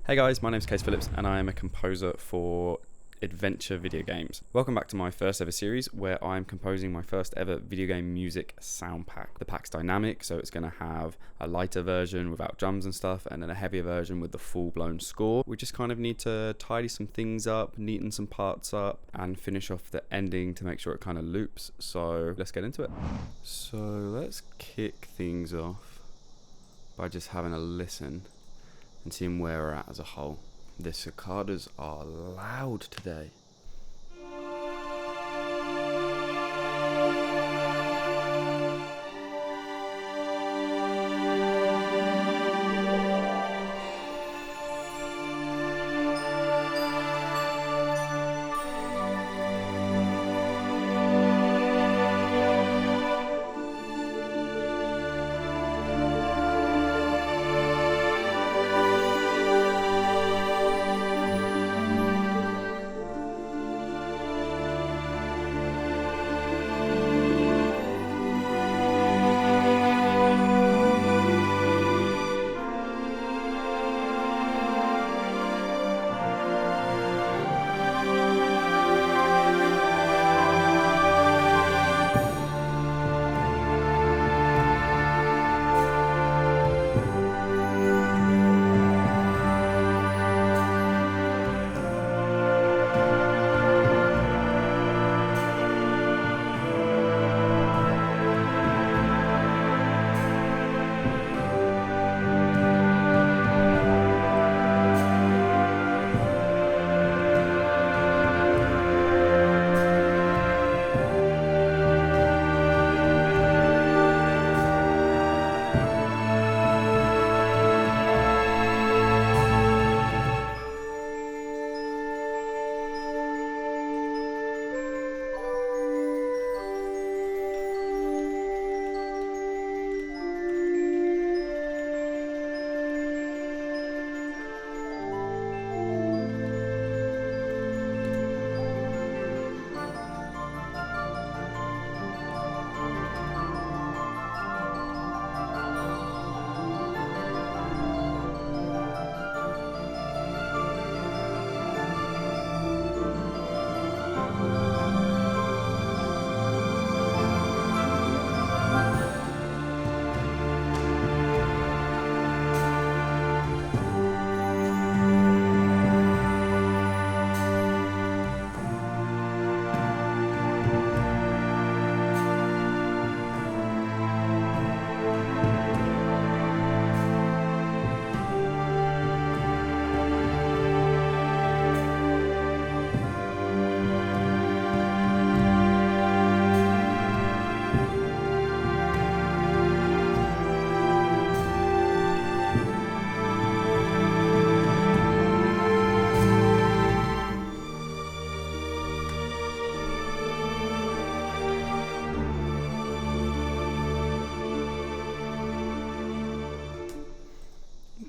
Hey guys, my name's Case Phillips and I am a composer for adventure video games. Welcome back to my first ever series where I'm composing my first ever video game music sound pack. The pack's dynamic, so it's going to have a lighter version without drums and stuff, and then a heavier version with the full-blown score. We just kind of need to tidy some things up, neaten some parts up, and finish off the ending to make sure it kind of loops. So let's get into it. So let's kick things off by just having a listen and seeing where we're at as a whole. The cicadas are loud today.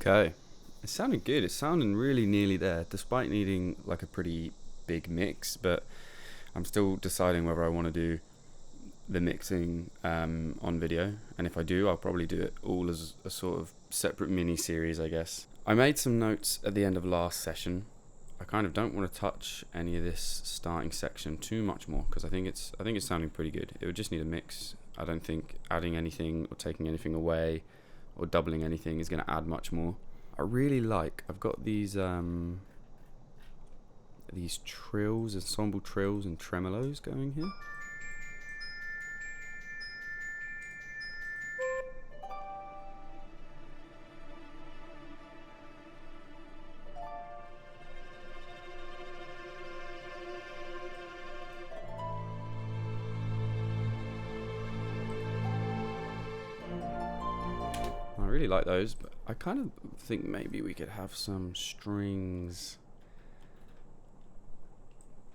Okay, it's sounding good. It's sounding really nearly there, despite needing like a pretty big mix. But I'm still deciding whether I want to do the mixing on video, and if I do, I'll probably do it all as a sort of separate mini series, I guess. I made some notes at the end of last session. I kind of don't want to touch any of this starting section too much more because I think it's sounding pretty good. It would just need a mix. I don't think adding anything or taking anything away or doubling anything is going to add much more. I really like, I've got these trills, ensemble trills and tremolos going here. I really like those, but I kind of think maybe we could have some strings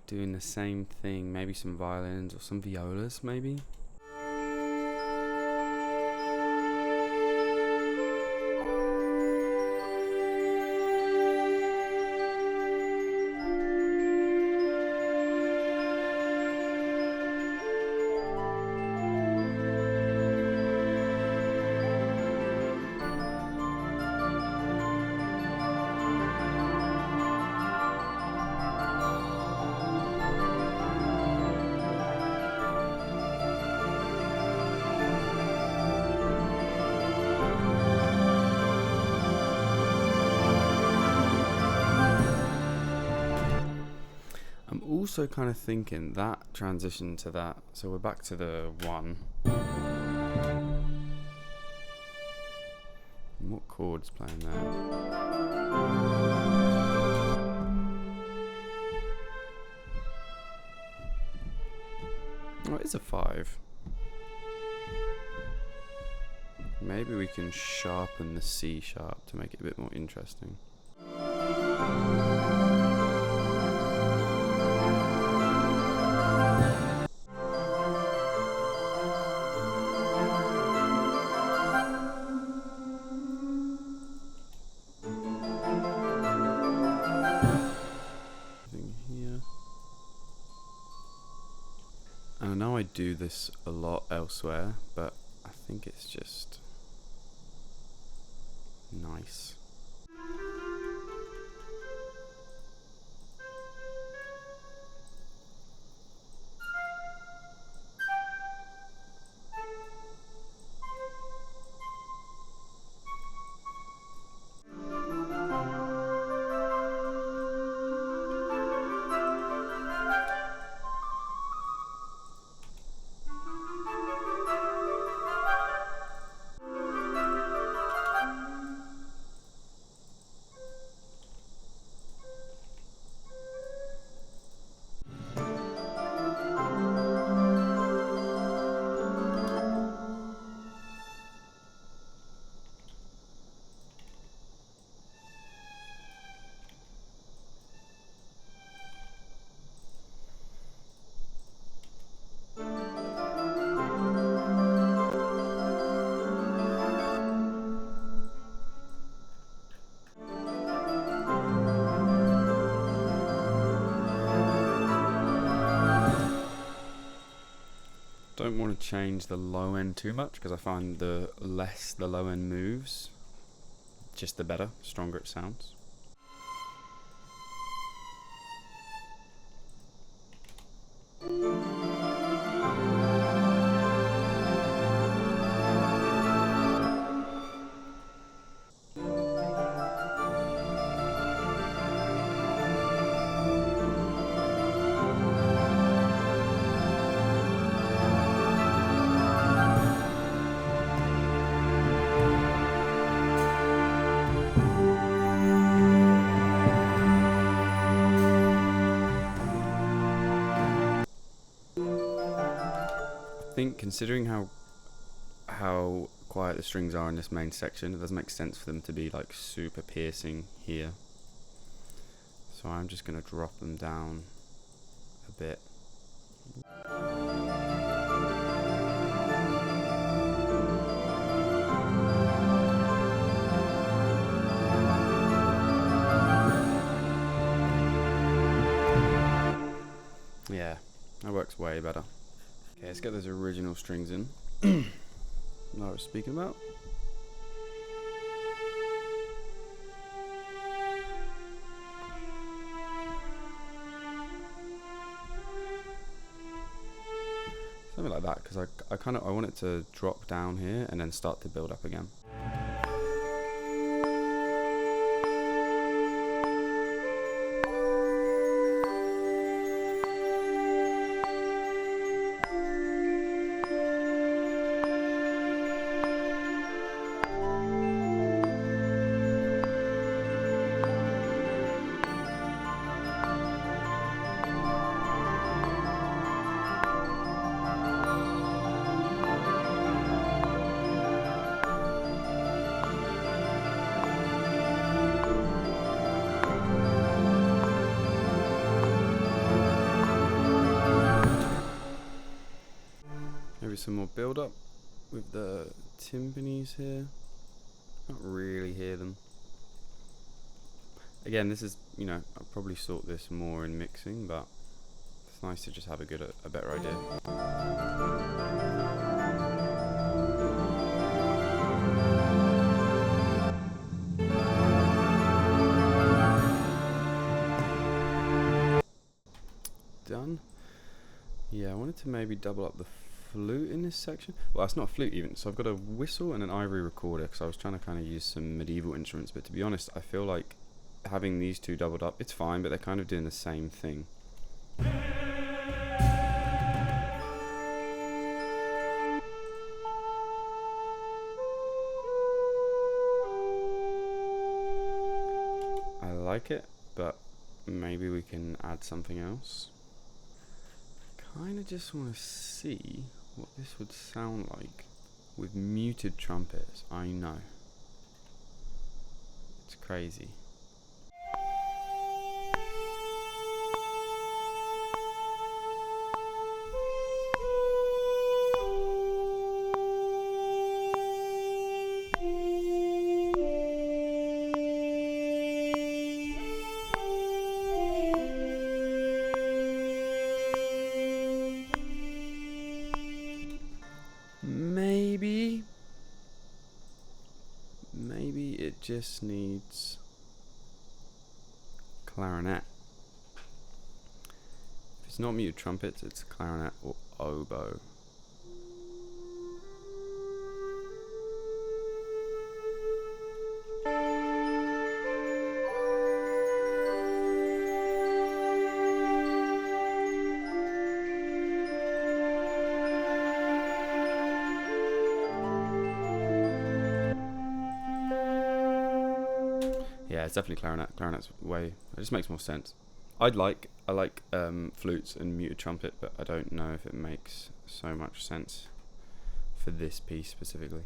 doing the same thing, maybe some violins or some violas maybe. also kind of thinking that transition to that. So we're back to the 1. And what chord's playing there? Oh, it is a 5. Maybe we can sharpen the C sharp to make it a bit more interesting. Here. And I know I do this a lot elsewhere, but I think it's just nice. Don't want to change the low end too much because I find the less the low end moves, just the better, stronger it sounds. I think considering how quiet the strings are in this main section, it does make sense for them to be like super piercing here. So I'm just going to drop them down a bit. Yeah, that works way better. Okay, let's get those original strings in. What I was speaking about. Something like that, because I want it to drop down here and then start to build up again. Some more build up with the timpanis here. Can't really hear them. Again, this is, I'll probably sort this more in mixing, but it's nice to just have a better idea. Done. Yeah, I wanted to maybe double up the flute in this section. Well, it's not a flute even, so I've got a whistle and an ivory recorder because I was trying to kind of use some medieval instruments, but to be honest, I feel like having these two doubled up, it's fine, but they're kind of doing the same thing. I like it, but maybe we can add something else. Kind of just want to see what this would sound like with muted trumpets. I know. It's crazy. Maybe it just needs clarinet. If it's not muted trumpets, it's clarinet or oboe. Yeah, it's definitely clarinet. Clarinet's way. It just makes more sense. I like flutes and muted trumpet, but I don't know if it makes so much sense for this piece specifically.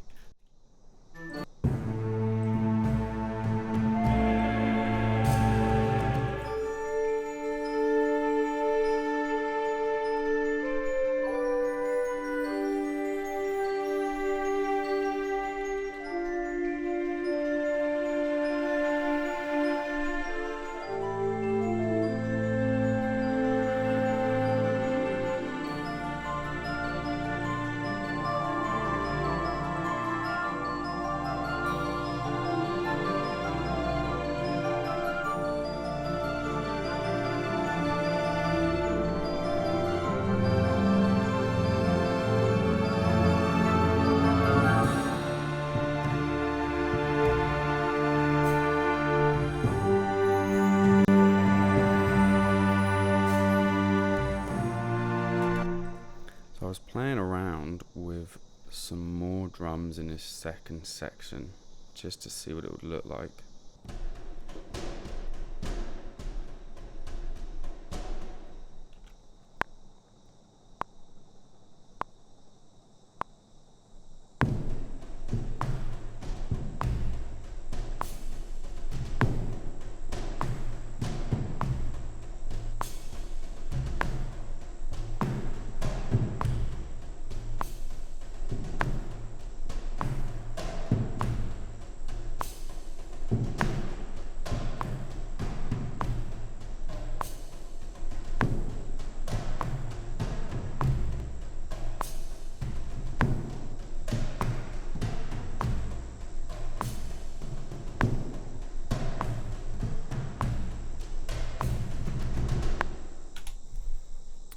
So I was playing around with some more drums in this second section just to see what it would look like.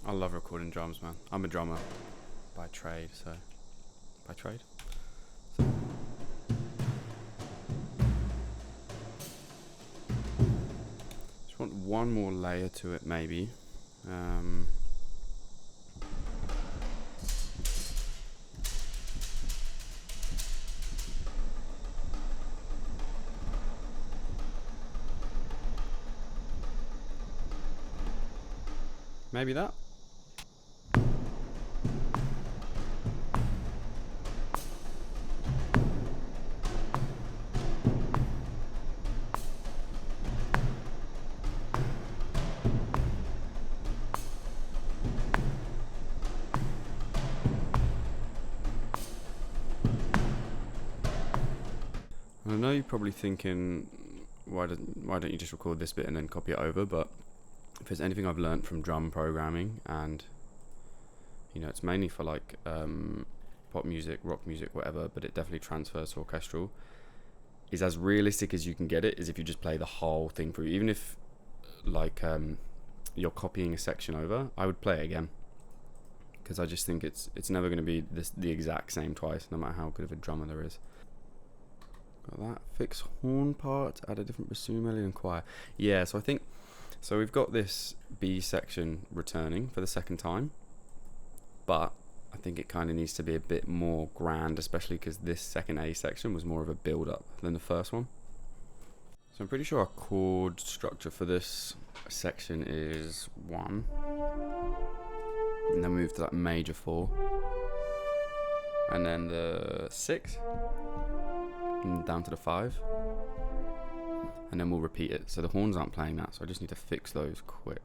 I love recording drums, man. I'm a drummer by trade, so by trade. Just want one more layer to it, maybe. Maybe that. I know you're probably thinking, why don't you just record this bit and then copy it over? But if there's anything I've learned from drum programming, and it's mainly for like pop music, rock music, whatever, but it definitely transfers to orchestral, is as realistic as you can get it is if you just play the whole thing through. Even if like you're copying a section over, I would play it again, because I just think it's never going to be the exact same twice, no matter how good of a drummer there is. Got that fixed horn part, add a different bassoon melody and choir. Yeah, so I think So we've got this B section returning for the second time, but I think it kind of needs to be a bit more grand, especially because this second A section was more of a build-up than the first one. So I'm pretty sure our chord structure for this section is 1, and then move to that major 4, and then the 6, and down to the 5, and then we'll repeat it. So the horns aren't playing that, so I just need to fix those quick.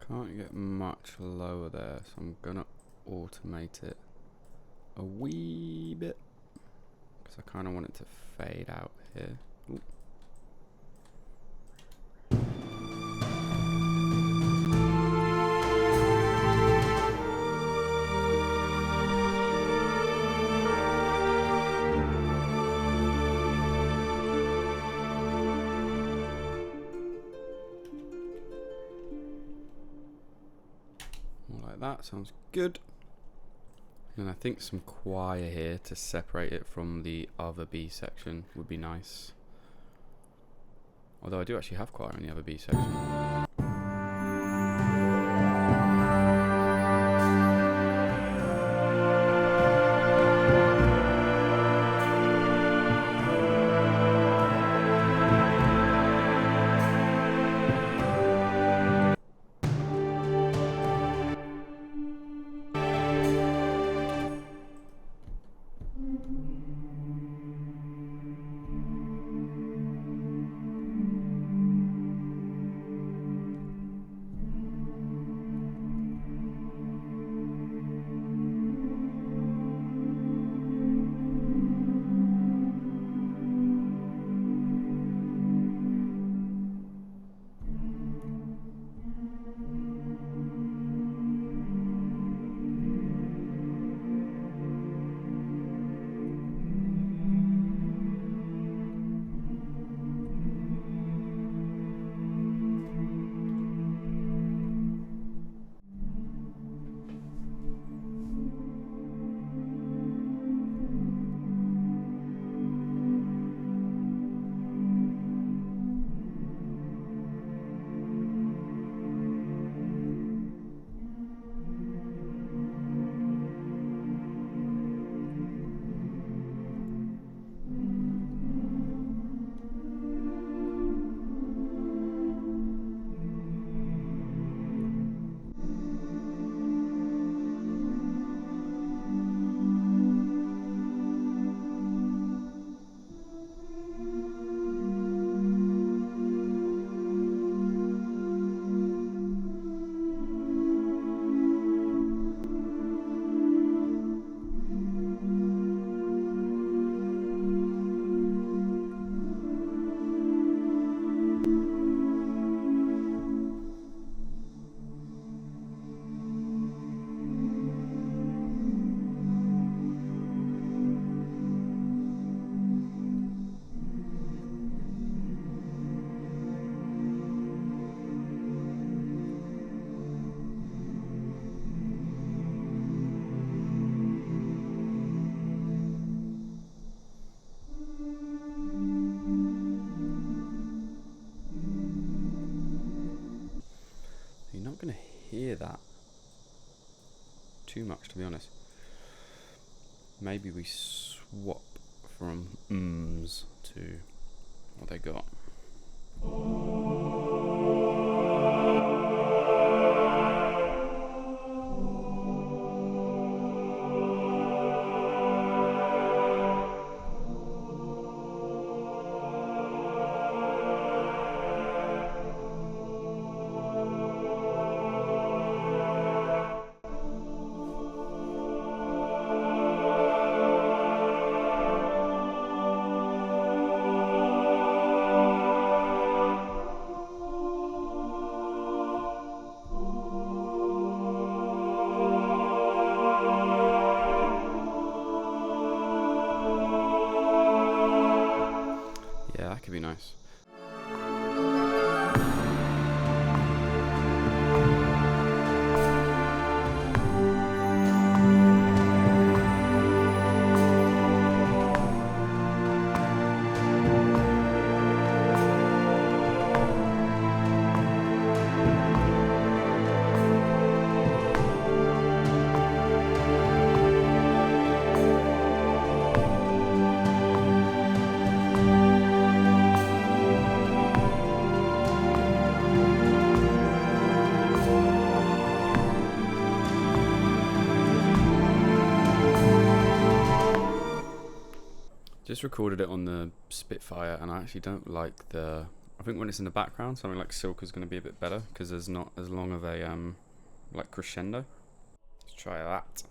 Can't get much lower there, so I'm gonna automate it a wee bit because I kind of want it to fade out here. Ooh. Like that sounds good. And I think some choir here to separate it from the other B section would be nice. Although I do actually have choir in the other B section. hear that too much, to be honest. Maybe we swap from ums to what they got. Yeah, that could be nice. Just recorded it on the Spitfire, and I actually don't like the. I think when it's in the background, something like Silk is going to be a bit better because there's not as long of a like crescendo. Let's try that.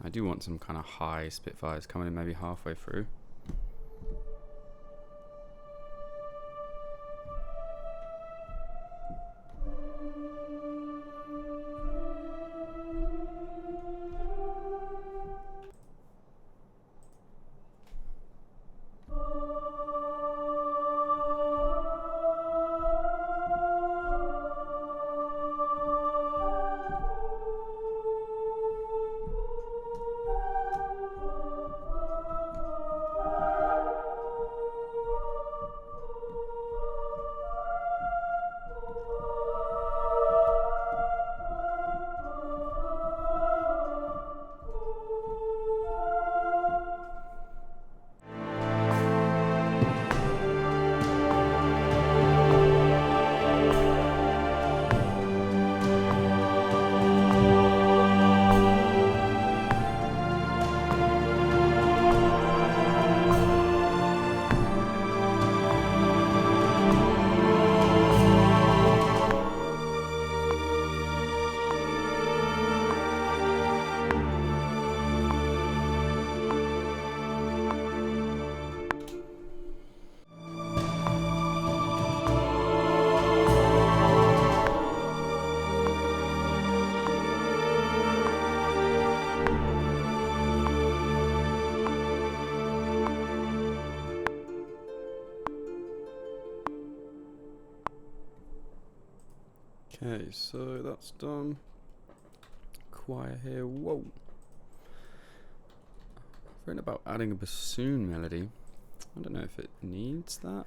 I do want some kind of high Spitfires coming in maybe halfway through. Okay, so that's done. Choir here. Whoa. I've written about adding a bassoon melody. I don't know if it needs that.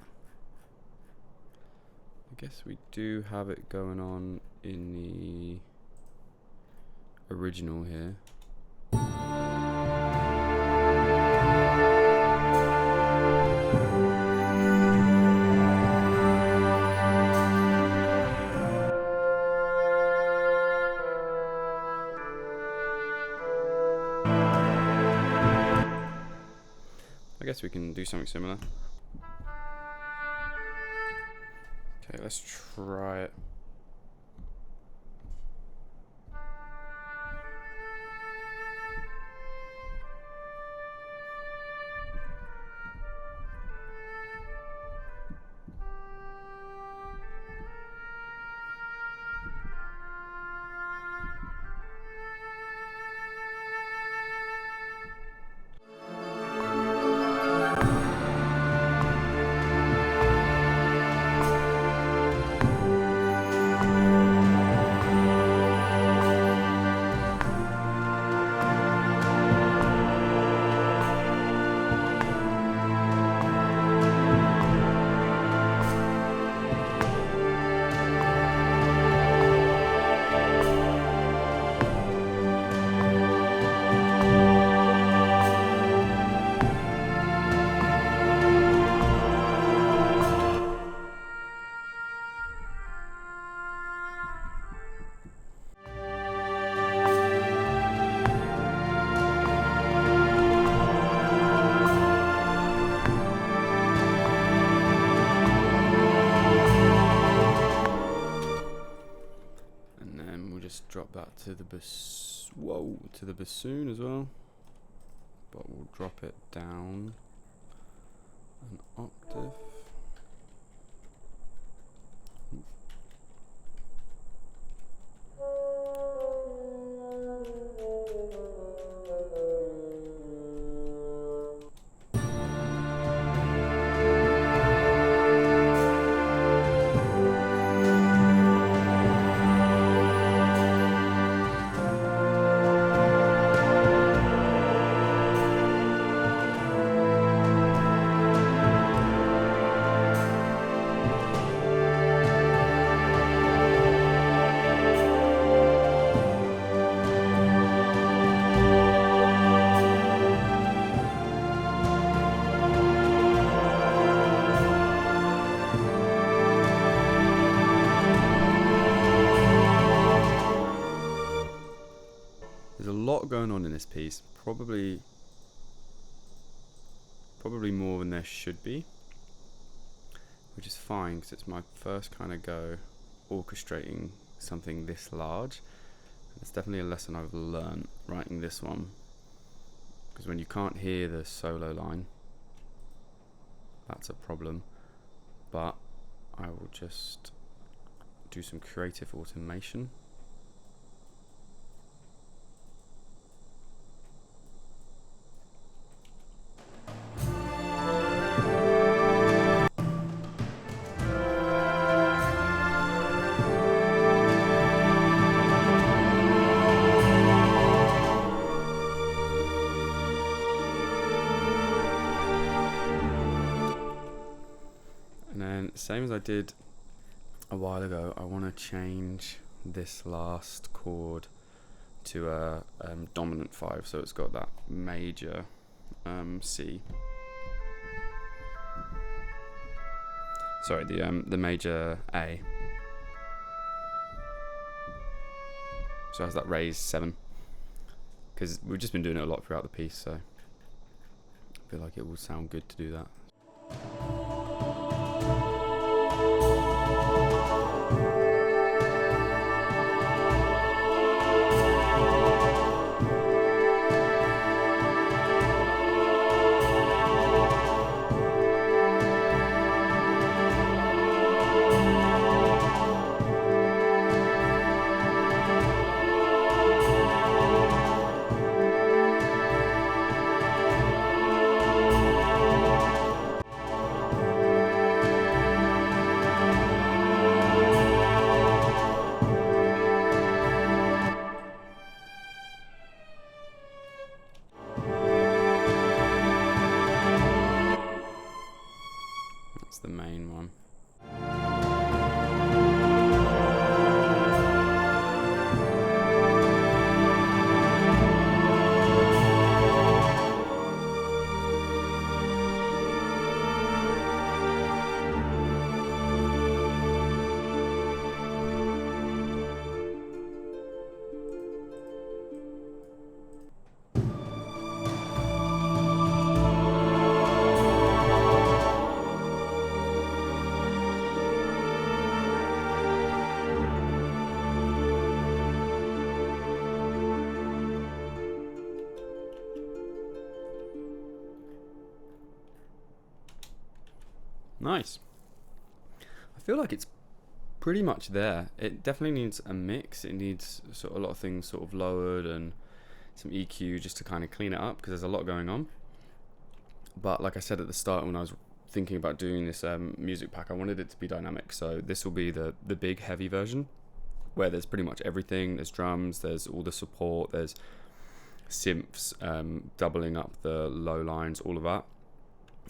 I guess we do have it going on in the original here. I guess we can do something similar. Okay, let's try it. drop that to the to the bassoon as well, but we'll drop it down an octave. There's a lot going on in this piece, probably more than there should be, which is fine because it's my first kind of go orchestrating something this large. It's definitely a lesson I've learned writing this one, because when you can't hear the solo line, that's a problem. But I will just do some creative automation. And then, same as I did a while ago, I want to change this last chord to a dominant 5, so it's got that major C. Sorry, the major A. So it has that raised 7. Because we've just been doing it a lot throughout the piece, so I feel like it will sound good to do that. That's the main one. Nice. I feel like it's pretty much there. It definitely needs a mix. It needs sort of a lot of things sort of lowered and some EQ just to kind of clean it up, because there's a lot going on. But like I said at the start, when I was thinking about doing this music pack, I wanted it to be dynamic. So this will be the big heavy version, where there's pretty much everything. There's drums, there's all the support, there's synths, doubling up the low lines, all of that.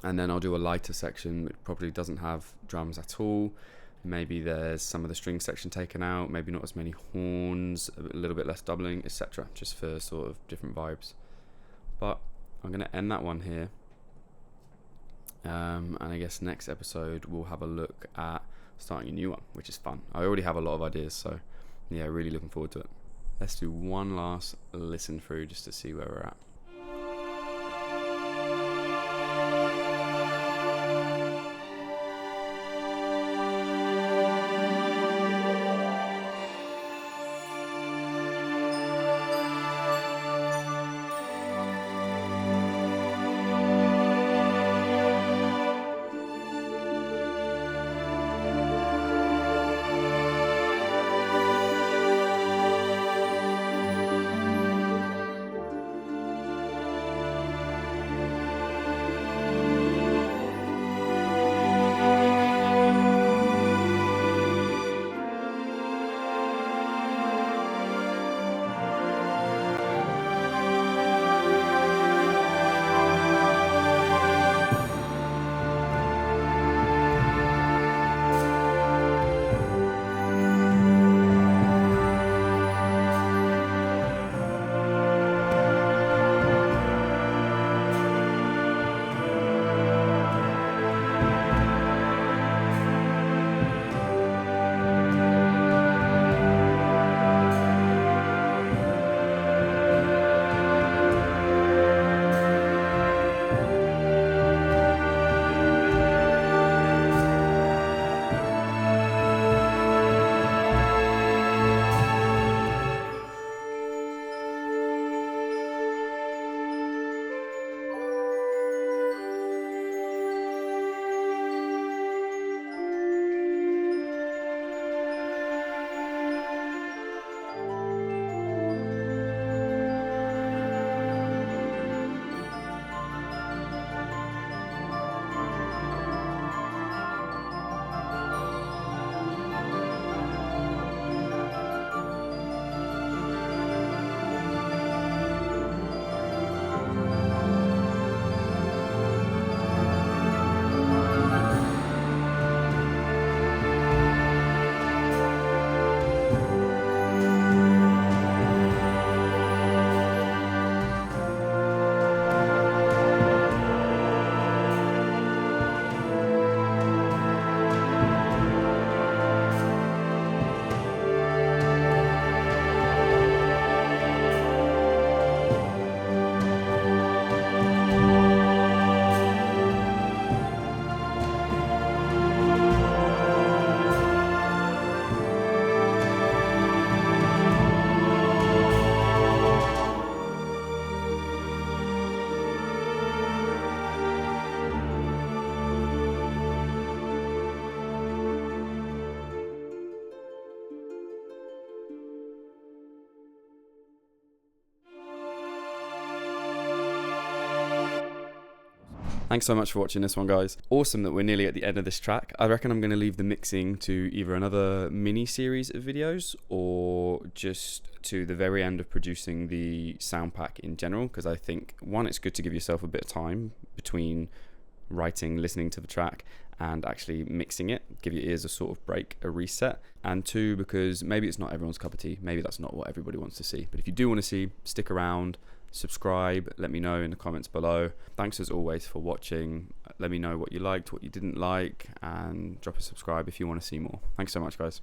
And then I'll do a lighter section which probably doesn't have drums at all. Maybe there's some of the string section taken out, maybe not as many horns, a little bit less doubling, etc. Just for sort of different vibes. But I'm going to end that one here. And I guess next episode we'll have a look at starting a new one, which is fun. I already have a lot of ideas, so yeah, really looking forward to it. Let's do one last listen through just to see where we're at. Thanks so much for watching this one, guys. Awesome that we're nearly at the end of this track. I reckon I'm going to leave the mixing to either another mini series of videos or just to the very end of producing the sound pack in general, because I think, one, it's good to give yourself a bit of time between writing, listening to the track, and actually mixing it, give your ears a sort of break, a reset. And two, because maybe it's not everyone's cup of tea, maybe that's not what everybody wants to see, but if you do want to see, stick around, subscribe, let me know in the comments below. Thanks as always for watching. Let me know what you liked, what you didn't like, and drop a subscribe if you want to see more. Thanks so much, guys.